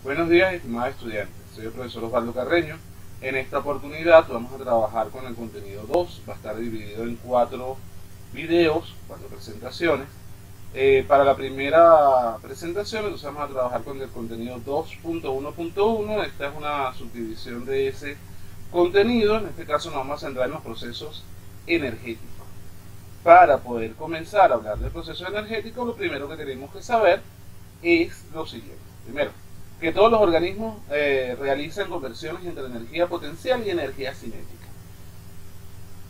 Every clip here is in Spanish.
Buenos días, estimados estudiantes. Soy el profesor Osvaldo Carreño. En esta oportunidad vamos a trabajar con el contenido 2. Va a estar dividido en 4 videos, 4 presentaciones. Para la primera presentación, entonces vamos a trabajar con el contenido 2.1.1. Esta es una subdivisión de ese contenido. En este caso nos vamos a centrar en los procesos energéticos. Para poder comenzar a hablar del proceso energético, lo primero que tenemos que saber es lo siguiente. Primero, que todos los organismos realizan conversiones entre energía potencial y energía cinética.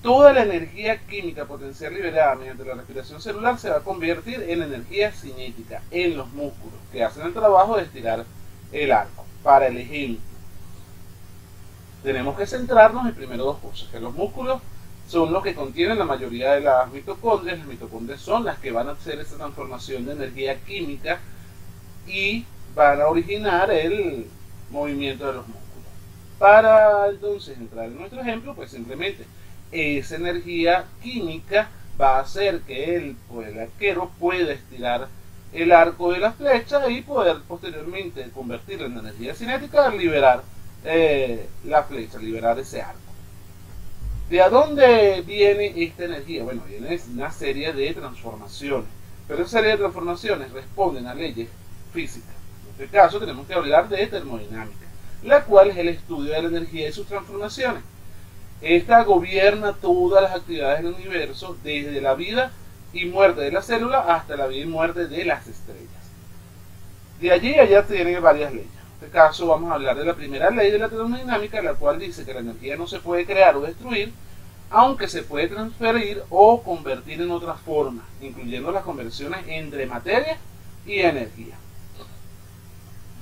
Toda la energía química potencial liberada mediante la respiración celular se va a convertir en energía cinética en los músculos, que hacen el trabajo de estirar el arco. Para el ejemplo, tenemos que centrarnos en primero dos cosas, que los músculos son los que contienen la mayoría de las mitocondrias. Las mitocondrias son las que van a hacer esa transformación de energía química y van a originar el movimiento de los músculos. Para entonces entrar en nuestro ejemplo, pues simplemente esa energía química va a hacer que el arquero pueda estirar el arco de la flecha y poder posteriormente convertirla en energía cinética al liberar la flecha, liberar ese arco. ¿De dónde viene esta energía? Bueno, viene de una serie de transformaciones, pero esa serie de transformaciones responden a leyes físicas. En este caso tenemos que hablar de termodinámica, la cual es el estudio de la energía y sus transformaciones. Esta gobierna todas las actividades del universo, desde la vida y muerte de la célula hasta la vida y muerte de las estrellas. De allí a allá tienen varias leyes. En este caso vamos a hablar de la primera ley de la termodinámica, la cual dice que la energía no se puede crear o destruir, aunque se puede transferir o convertir en otras formas, incluyendo las conversiones entre materia y energía.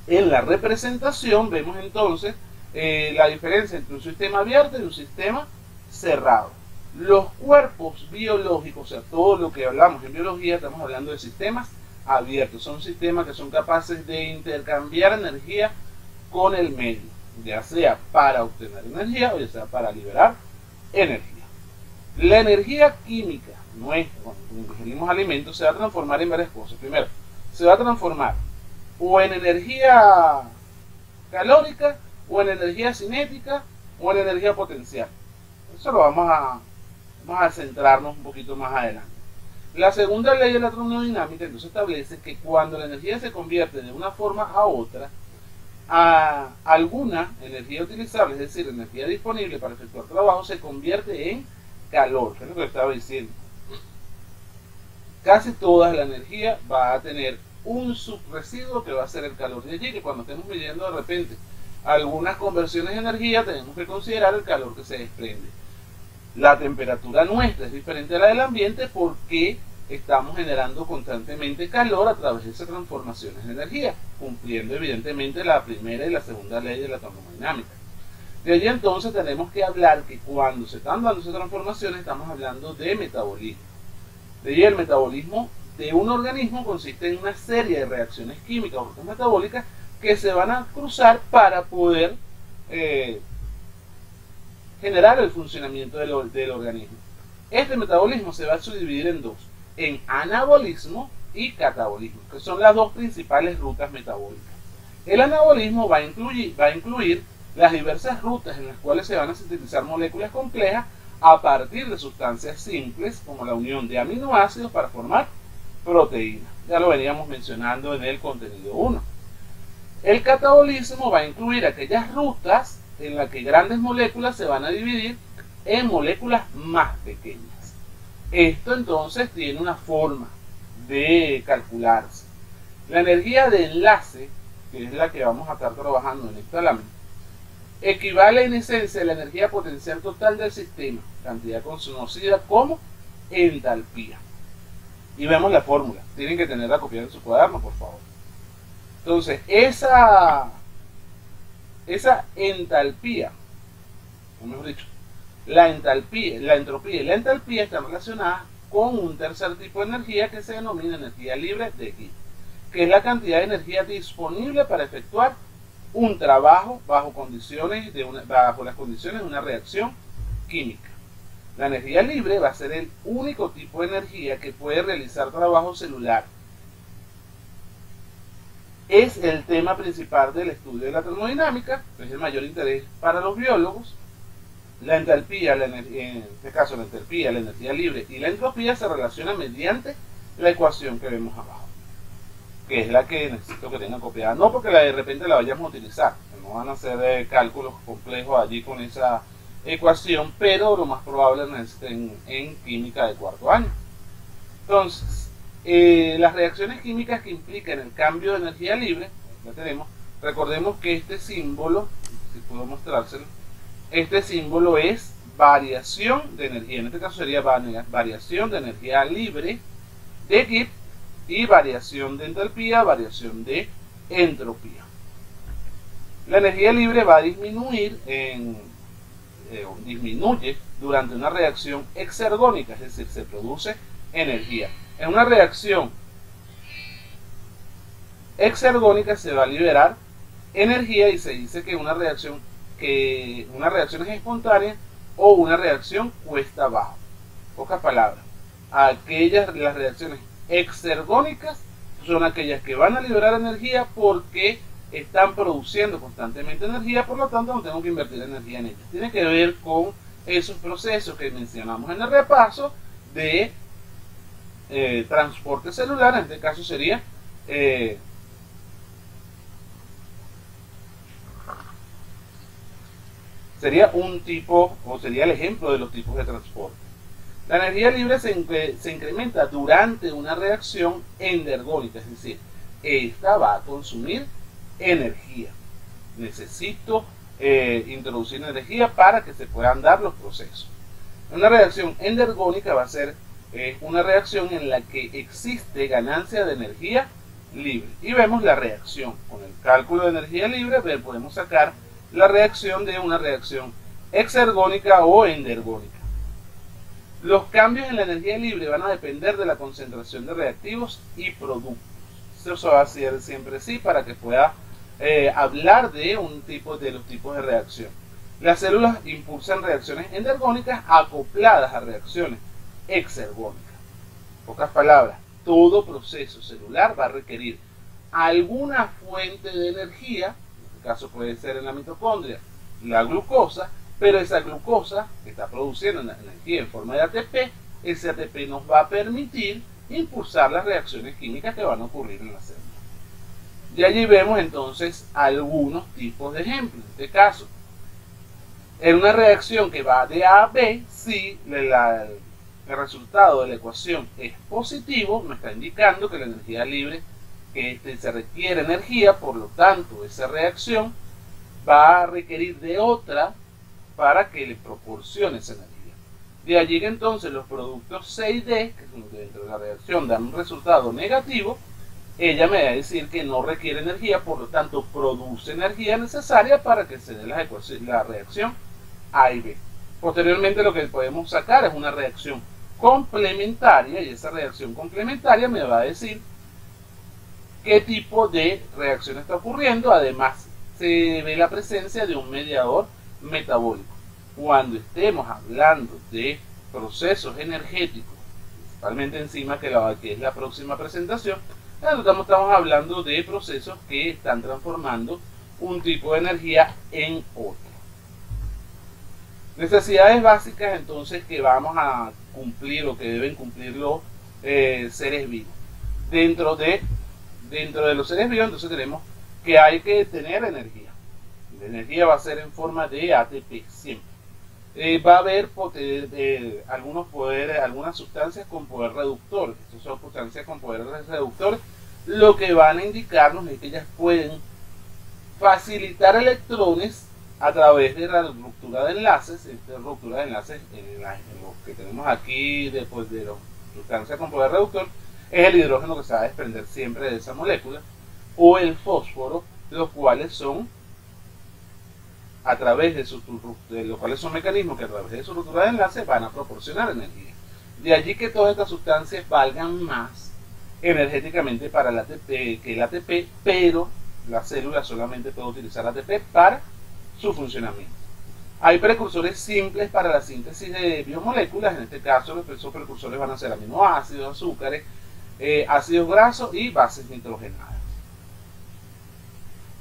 En la representación vemos entonces la diferencia entre un sistema abierto y un sistema cerrado. Los cuerpos biológicos, o sea, todo lo que hablamos en biología, estamos hablando de sistemas abiertos. Son sistemas que son capaces de intercambiar energía con el medio, ya sea para obtener energía o ya sea para liberar energía. La energía química nuestra, cuando ingerimos alimentos, se va a transformar en varias cosas. Primero, se va a transformar o en energía calórica, o en energía cinética, o en energía potencial. Eso lo vamos a centrarnos un poquito más adelante. La segunda ley de la termodinámica entonces establece que cuando la energía se convierte de una forma a otra, a alguna energía utilizable, es decir, energía disponible para efectuar trabajo, se convierte en calor, que es lo que estaba diciendo. Casi toda la energía va a tener un subresiduo que va a ser el calor. De allí que cuando estemos midiendo de repente algunas conversiones de energía, tenemos que considerar el calor que se desprende. La temperatura nuestra es diferente a la del ambiente porque estamos generando constantemente calor a través de esas transformaciones de energía, cumpliendo evidentemente la primera y la segunda ley de la termodinámica. De allí entonces tenemos que hablar que cuando se están dando esas transformaciones estamos hablando de metabolismo. De allí el metabolismo de un organismo consiste en una serie de reacciones químicas o rutas metabólicas que se van a cruzar para poder generar el funcionamiento del organismo. Este metabolismo se va a subdividir en dos, en anabolismo y catabolismo, que son las dos principales rutas metabólicas. El anabolismo va a incluir las diversas rutas en las cuales se van a sintetizar moléculas complejas a partir de sustancias simples, como la unión de aminoácidos para formar proteínas. Ya lo veníamos mencionando en el contenido 1. El catabolismo va a incluir aquellas rutas en las que grandes moléculas se van a dividir en moléculas más pequeñas. Esto entonces tiene una forma de calcularse. La energía de enlace, que es la que vamos a estar trabajando en esta lámina, equivale en esencia a la energía potencial total del sistema, cantidad conocida como entalpía. Y vemos la fórmula. Tienen que tenerla copiada en su cuaderno, por favor. Entonces, esa entalpía, o mejor dicho, la entropía y la entalpía están relacionadas con un tercer tipo de energía que se denomina energía libre de Gibbs, que es la cantidad de energía disponible para efectuar un trabajo bajo las condiciones de una reacción química. La energía libre va a ser el único tipo de energía que puede realizar trabajo celular es el tema principal del estudio de la termodinámica, es el mayor interés para los biólogos. La entalpía, en este caso la entalpía, la energía libre y la entropía se relacionan mediante la ecuación que vemos abajo, que es la que necesito que tengan copiada, no porque de repente la vayamos a utilizar, no van a hacer cálculos complejos allí con esa ecuación, pero lo más probable necesiten en química de cuarto año. Entonces, las reacciones químicas que implican el cambio de energía libre, ya tenemos, recordemos que este símbolo, si puedo mostrárselo, este símbolo es variación de energía, en este caso sería variación de energía libre de Gibbs y variación de entalpía, variación de entropía. La energía libre va a disminuir disminuye durante una reacción exergónica, es decir, se produce energía. En una reacción exergónica se va a liberar energía y se dice que una reacción es espontánea o una reacción cuesta abajo. Pocas palabras. Las reacciones exergónicas son aquellas que van a liberar energía porque están produciendo constantemente energía, por lo tanto no tengo que invertir energía en ellas. Tiene que ver con esos procesos que mencionamos en el repaso de transporte celular, en este caso sería un tipo, o sería el ejemplo de los tipos de transporte. La energía libre se incrementa durante una reacción endergónica, es decir, esta va a consumir energía. Necesito introducir energía para que se puedan dar los procesos. Una reacción endergónica va a ser una reacción en la que existe ganancia de energía libre. Y vemos la reacción. Con el cálculo de energía libre podemos sacar la reacción de una reacción exergónica o endergónica. Los cambios en la energía libre van a depender de la concentración de reactivos y productos. Eso va a ser siempre así para que pueda hablar de los tipos de reacción. Las células impulsan reacciones endergónicas acopladas a reacciones exergónicas. En pocas palabras, todo proceso celular va a requerir alguna fuente de energía. En este caso puede ser en la mitocondria la glucosa, pero esa glucosa que está produciendo energía en forma de ATP, ese ATP nos va a permitir impulsar las reacciones químicas que van a ocurrir en la célula. Y allí vemos entonces algunos tipos de ejemplos. En este caso, en una reacción que va de A a B, si el resultado de la ecuación es positivo, nos está indicando que la energía libre, que se requiere energía, por lo tanto esa reacción va a requerir de otra para que le proporcione esa energía. De allí que entonces los productos C y D, que dentro de la reacción dan un resultado negativo, ella me va a decir que no requiere energía, por lo tanto produce energía necesaria para que se dé la reacción A y B. Posteriormente lo que podemos sacar es una reacción complementaria, y esa reacción complementaria me va a decir qué tipo de reacción está ocurriendo. Además se ve la presencia de un mediador metabólico. Cuando estemos hablando de procesos energéticos, principalmente enzimas, que es la próxima presentación, estamos hablando de procesos que están transformando un tipo de energía en otro. Necesidades básicas entonces que vamos a cumplir o que deben cumplir los seres vivos. Dentro de los seres vivos entonces tenemos que hay que tener energía. La energía va a ser en forma de ATP siempre. Va a haber algunas sustancias con poder reductor. Estas son sustancias con poder reductor. Lo que van a indicarnos es que ellas pueden facilitar electrones a través de la ruptura de enlaces. Esta ruptura de enlaces, en lo que tenemos aquí después de la sustancia con poder reductor, es el hidrógeno que se va a desprender siempre de esa molécula, o el fósforo, los cuales son mecanismos que a través de su ruptura de enlace van a proporcionar energía. De allí que todas estas sustancias valgan más energéticamente para el ATP que el ATP, pero la célula solamente puede utilizar ATP para su funcionamiento. Hay precursores simples para la síntesis de biomoléculas. En este caso esos precursores van a ser aminoácidos, azúcares, ácidos grasos y bases nitrogenadas.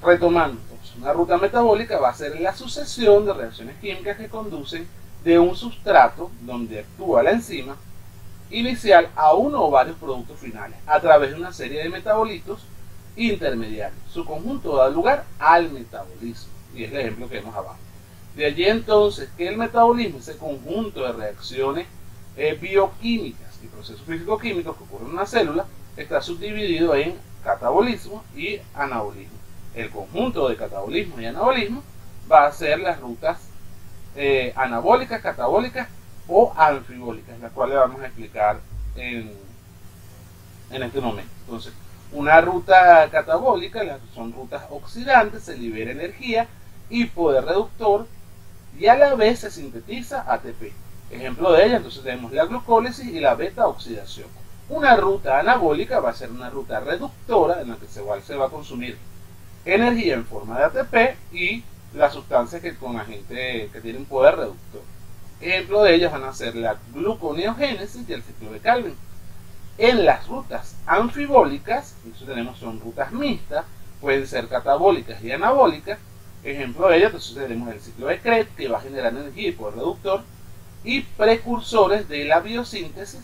Retomando, entonces, una ruta metabólica va a ser la sucesión de reacciones químicas que conducen de un sustrato donde actúa la enzima inicial a uno o varios productos finales a través de una serie de metabolitos intermediarios. Su conjunto da lugar al metabolismo, y es el ejemplo que vemos abajo. De allí entonces que el metabolismo, ese conjunto de reacciones bioquímicas y procesos físico-químicos que ocurren en una célula, está subdividido en catabolismo y anabolismo. El conjunto de catabolismo y anabolismo va a ser las rutas anabólicas, catabólicas o anfibólicas, las cuales vamos a explicar en este momento. Entonces, una ruta catabólica son rutas oxidantes, se libera energía y poder reductor y a la vez se sintetiza ATP. Ejemplo de ella, entonces tenemos la glucólisis y la beta oxidación. Una ruta anabólica va a ser una ruta reductora en la que se va a consumir energía en forma de ATP y las sustancias con agentes que tienen poder reductor. Ejemplo de ellas van a ser la gluconeogénesis y el ciclo de Calvin. En las rutas anfibólicas, son rutas mixtas, pueden ser catabólicas y anabólicas. Ejemplo de ellas, entonces tenemos el ciclo de Krebs, que va a generar energía y poder reductor, y precursores de la biosíntesis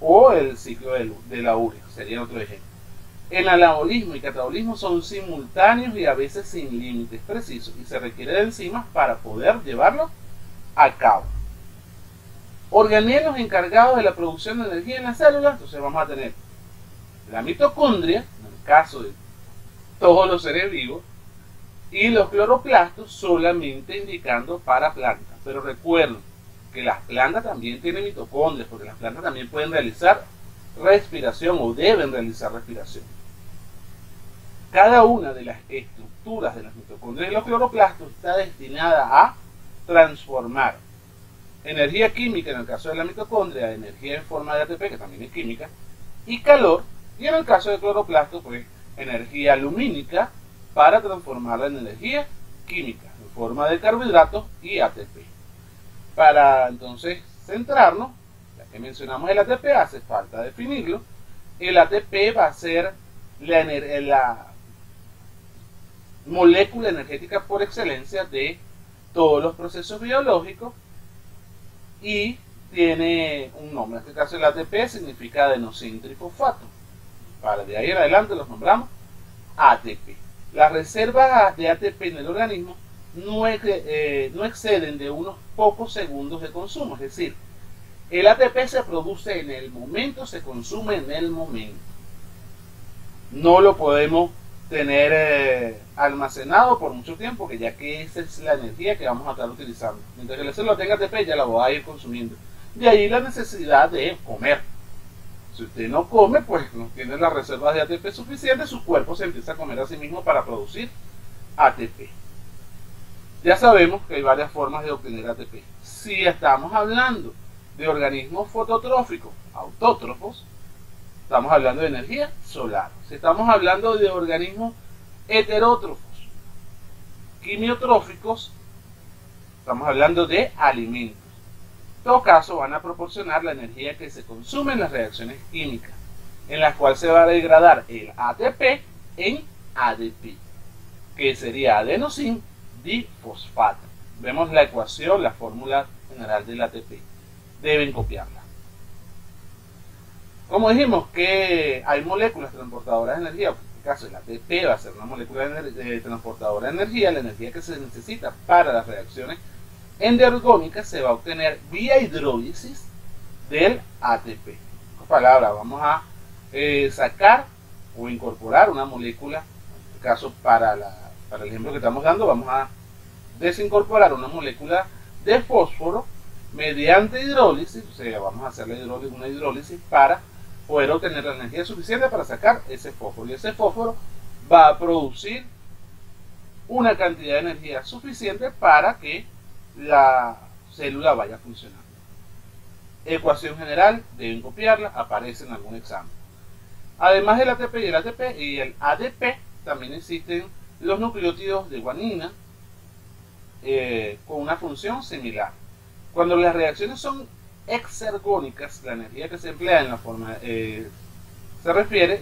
o el ciclo de la urea, sería otro ejemplo. El anabolismo y catabolismo son simultáneos y a veces sin límites precisos, y se requiere de enzimas para poder llevarlo a cabo. Organelos encargados de la producción de energía en la célula, entonces vamos a tener la mitocondria, en el caso de todos los seres vivos, y los cloroplastos solamente indicando para plantas. Pero recuerden que las plantas también tienen mitocondrias, porque las plantas también pueden realizar respiración o deben realizar respiración. Cada una de las estructuras de las mitocondrias y los cloroplastos está destinada a transformar energía química, en el caso de la mitocondria, energía en forma de ATP, que también es química, y calor, y en el caso del cloroplasto, pues energía lumínica para transformarla en energía química, en forma de carbohidratos y ATP. Para entonces centrarnos, ya que mencionamos el ATP, hace falta definirlo. El ATP va a ser la molécula energética por excelencia de todos los procesos biológicos y tiene un nombre. En este caso el ATP significa adenosíntrifosfato. Para de ahí en adelante los nombramos ATP. Las reservas de ATP en el organismo no exceden de unos pocos segundos de consumo, es decir, el ATP se produce en el momento, se consume en el momento. No lo podemos tener almacenado por mucho tiempo, que ya que esa es la energía que vamos a estar utilizando. Mientras que la célula tenga ATP, ya la va a ir consumiendo. De ahí la necesidad de comer. Si usted no come, pues no tiene las reservas de ATP suficientes, su cuerpo se empieza a comer a sí mismo para producir ATP. Ya sabemos que hay varias formas de obtener ATP. Si estamos hablando de organismos fototróficos, autótrofos, estamos hablando de energía solar. Si estamos hablando de organismos heterótrofos, quimiotróficos, estamos hablando de alimentos. En todo caso, van a proporcionar la energía que se consume en las reacciones químicas, en las cuales se va a degradar el ATP en ADP, que sería adenosín difosfato. Vemos la ecuación, la fórmula general del ATP. Deben copiarla. Como dijimos que hay moléculas transportadoras de energía, en este caso el ATP va a ser una molécula transportadora de energía, la energía que se necesita para las reacciones endergónicas se va a obtener vía hidrólisis del ATP. En otras palabras, vamos a sacar o incorporar una molécula, en este caso para el ejemplo que estamos dando, vamos a desincorporar una molécula de fósforo mediante hidrólisis, o sea, vamos a hacer una hidrólisis para poder obtener la energía suficiente para sacar ese fósforo, y ese fósforo va a producir una cantidad de energía suficiente para que la célula vaya funcionando. Ecuación general, deben copiarla, aparece en algún examen. Además del ATP y el ADP, también existen los nucleótidos de guanina con una función similar. Cuando las reacciones son exergónicas, la energía que se emplea en la forma se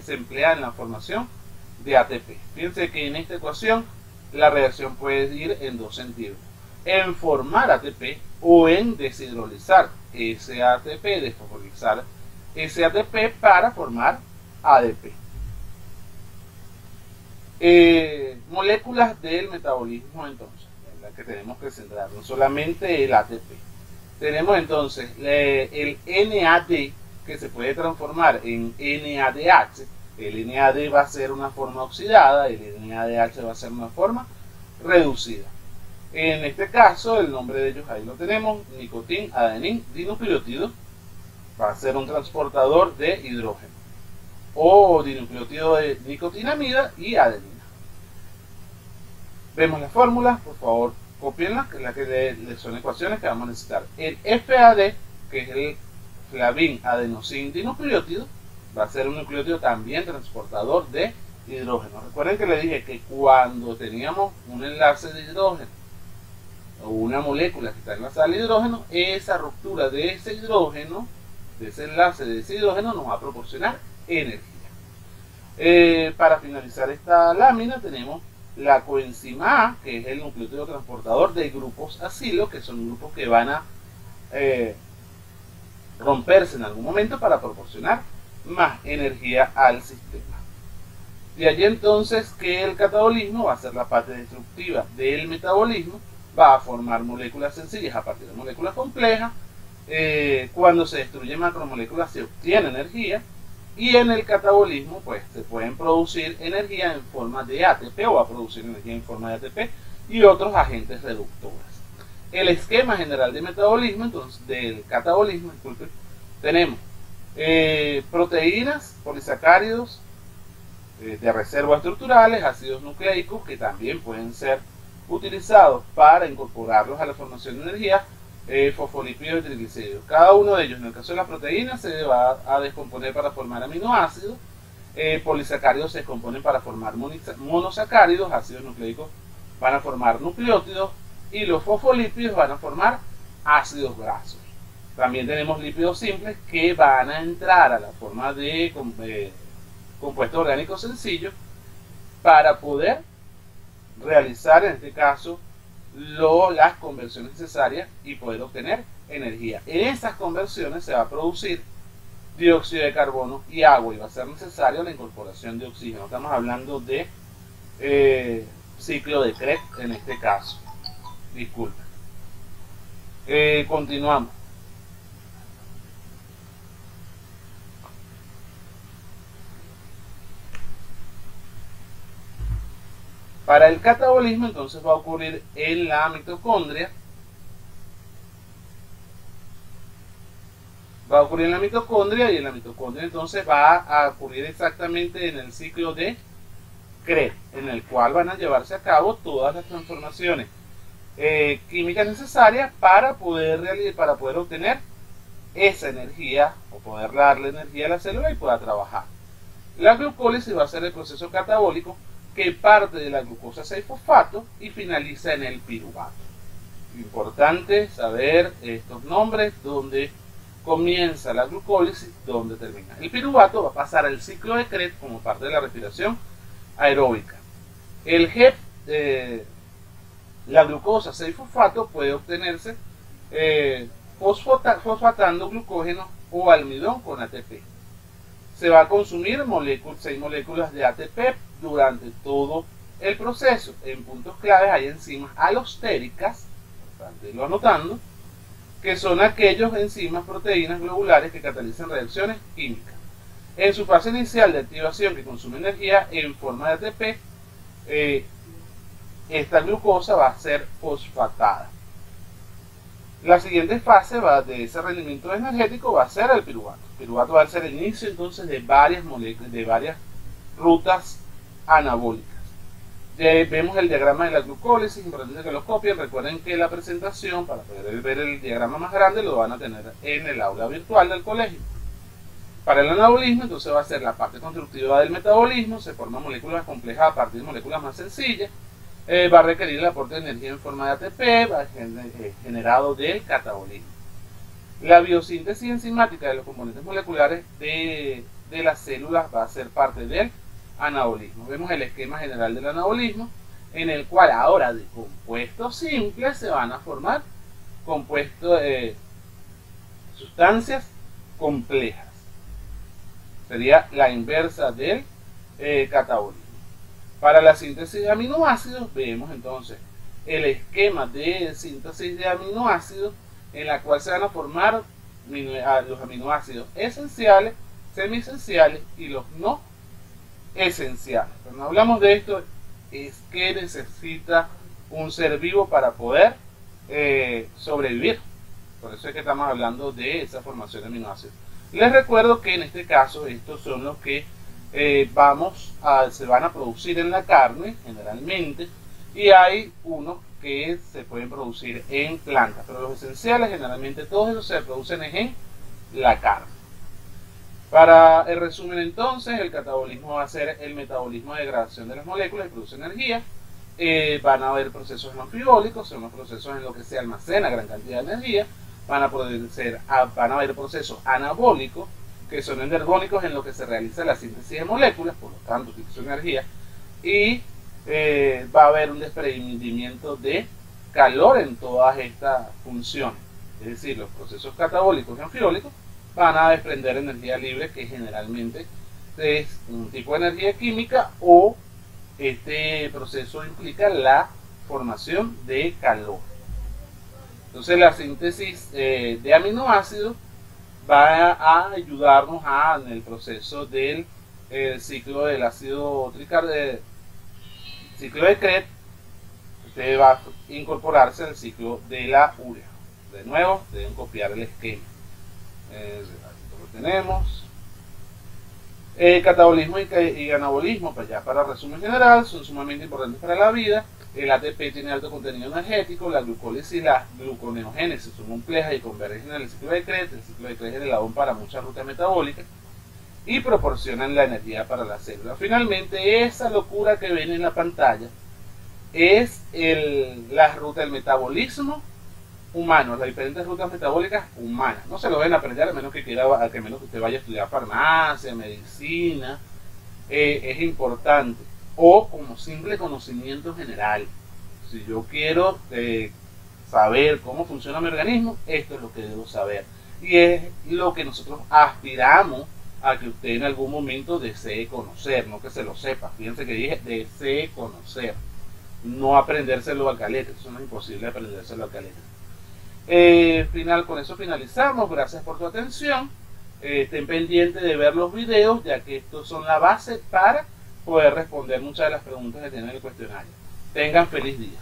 emplea en la formación de ATP. Fíjense que en esta ecuación la reacción puede ir en dos sentidos: en formar ATP o en deshidrolizar ese ATP, desfosforilizar ese ATP para formar ADP. Moléculas del metabolismo, entonces, en las que tenemos que centrar, no solamente el ATP. Tenemos entonces el NAD, que se puede transformar en NADH. El NAD va a ser una forma oxidada, el NADH va a ser una forma reducida. En este caso, el nombre de ellos ahí lo tenemos: nicotín, adenín, dinucleótido. Va a ser un transportador de hidrógeno, o dinucleótido de nicotinamida y adenina. Vemos las fórmulas, por favor copienlas, que es la que son ecuaciones que vamos a necesitar. El FAD, que es el flavin adenosin dinucleótido, va a ser un nucleótido también transportador de hidrógeno. Recuerden que le dije que cuando teníamos un enlace de hidrógeno o una molécula que está enlazada al hidrógeno, esa ruptura de ese hidrógeno, de ese enlace de ese hidrógeno, nos va a proporcionar energía. Para finalizar esta lámina tenemos la coenzima A, que es el nucleótido transportador de grupos acilo, que son grupos que van a romperse en algún momento para proporcionar más energía al sistema. De allí entonces que el catabolismo va a ser la parte destructiva del metabolismo, va a formar moléculas sencillas a partir de moléculas complejas. Cuando se destruyen macromoléculas se obtiene energía, y en el catabolismo pues se pueden producir energía en forma de ATP, o va a producir energía en forma de ATP y otros agentes reductores. El esquema general de metabolismo, entonces, del catabolismo, disculpen, tenemos proteínas, polisacáridos de reserva estructurales, ácidos nucleicos, que también pueden ser utilizados para incorporarlos a la formación de energía, fosfolípidos y triglicéridos. Cada uno de ellos, en el caso de las proteínas, se va a descomponer para formar aminoácidos, polisacáridos se descomponen para formar monosacáridos, ácidos nucleicos van a formar nucleótidos, y los fosfolípidos van a formar ácidos grasos. También tenemos lípidos simples que van a entrar a la forma de compuestos orgánicos sencillos para poder realizar, en este caso, las conversiones necesarias y poder obtener energía. En estas conversiones se va a producir dióxido de carbono y agua, y va a ser necesaria la incorporación de oxígeno. Estamos hablando de ciclo de Krebs en este caso. Disculpen. Continuamos. Para el catabolismo entonces va a ocurrir en la mitocondria. Y en la mitocondria entonces va a ocurrir exactamente en el ciclo de Krebs, en el cual van a llevarse a cabo todas las transformaciones químicas necesarias para poder obtener esa energía, o poder darle energía a la célula y pueda trabajar. La glucólisis va a ser el proceso catabólico que parte de la glucosa 6-fosfato y finaliza en el piruvato. Importante saber estos nombres: donde comienza la glucólisis, donde termina. El piruvato va a pasar al ciclo de Krebs como parte de la respiración aeróbica. El GEP, la glucosa 6-fosfato, puede obtenerse fosfatando glucógeno o almidón con ATP. Se va a consumir 6 moléculas de ATP durante todo el proceso. En puntos claves hay enzimas alostéricas, importante irlo anotando, que son aquellos enzimas, proteínas globulares que catalizan reacciones químicas. En su fase inicial de activación, que consume energía en forma de ATP, esta glucosa va a ser fosfatada. La siguiente fase de ese rendimiento energético va a ser el piruvato. El piruvato va a ser el inicio entonces de varias moléculas, de varias rutas anabólicas. Vemos el diagrama de la glucólisis, importante que lo copien. Recuerden que la presentación, para poder ver el diagrama más grande, lo van a tener en el aula virtual del colegio. Para el anabolismo, entonces va a ser la parte constructiva del metabolismo. Se forman moléculas complejas a partir de moléculas más sencillas. Va a requerir el aporte de energía en forma de ATP, va a generado del catabolismo. La biosíntesis enzimática de los componentes moleculares de las células va a ser parte del anabolismo. Vemos el esquema general del anabolismo, en el cual ahora de compuestos simples se van a formar compuestos, sustancias complejas. Sería la inversa del catabolismo. Para la síntesis de aminoácidos vemos entonces el esquema de síntesis de aminoácidos, en la cual se van a formar los aminoácidos esenciales, semiesenciales y los no esenciales. Cuando hablamos de esto, es que necesita un ser vivo para poder sobrevivir. Por eso es que estamos hablando de esa formación de aminoácidos. Les recuerdo que en este caso estos son los que se van a producir en la carne generalmente, y hay unos que se pueden producir en plantas, pero los esenciales generalmente todos esos se producen en la carne. Para el resumen entonces, el catabolismo va a ser el metabolismo de degradación de las moléculas y produce energía. Van a haber procesos anfiólicos, son los procesos en los que se almacena gran cantidad de energía. Van a haber procesos anabólicos, que son energónicos, en los que se realiza la síntesis de moléculas, por lo tanto utiliza energía, y va a haber un desprendimiento de calor en todas estas funciones. Es decir, los procesos catabólicos y anfiólicos van a desprender energía libre, que generalmente es un tipo de energía química, o este proceso implica la formación de calor. Entonces la síntesis de aminoácidos va a ayudarnos en el proceso del ciclo del ácido ciclo de Krebs. Este va a incorporarse al ciclo de la urea. De nuevo, deben copiar el esquema. Lo tenemos. Catabolismo y anabolismo, pues ya para resumen general, son sumamente importantes para la vida. El ATP tiene alto contenido energético, la glucólisis y la gluconeogénesis son complejas y convergen en el ciclo de Krebs. El ciclo de Krebs es el eslabón para muchas rutas metabólicas y proporcionan la energía para la célula. Finalmente, esa locura que ven en la pantalla es la ruta del metabolismo humano, las diferentes rutas metabólicas humanas. No se lo deben aprender a menos que usted vaya a estudiar farmacia, medicina. Es importante, o como simple conocimiento general. Si yo quiero saber cómo funciona mi organismo, esto es lo que debo saber, y es lo que nosotros aspiramos a que usted en algún momento desee conocer, no que se lo sepa. Fíjense que dije desee conocer, no aprendérselo al calete. Eso no es imposible, aprendérselo al calete. Con eso finalizamos. Gracias por tu atención. Estén pendientes de ver los videos, ya que estos son la base para poder responder muchas de las preguntas que tienen en el cuestionario. Tengan feliz día.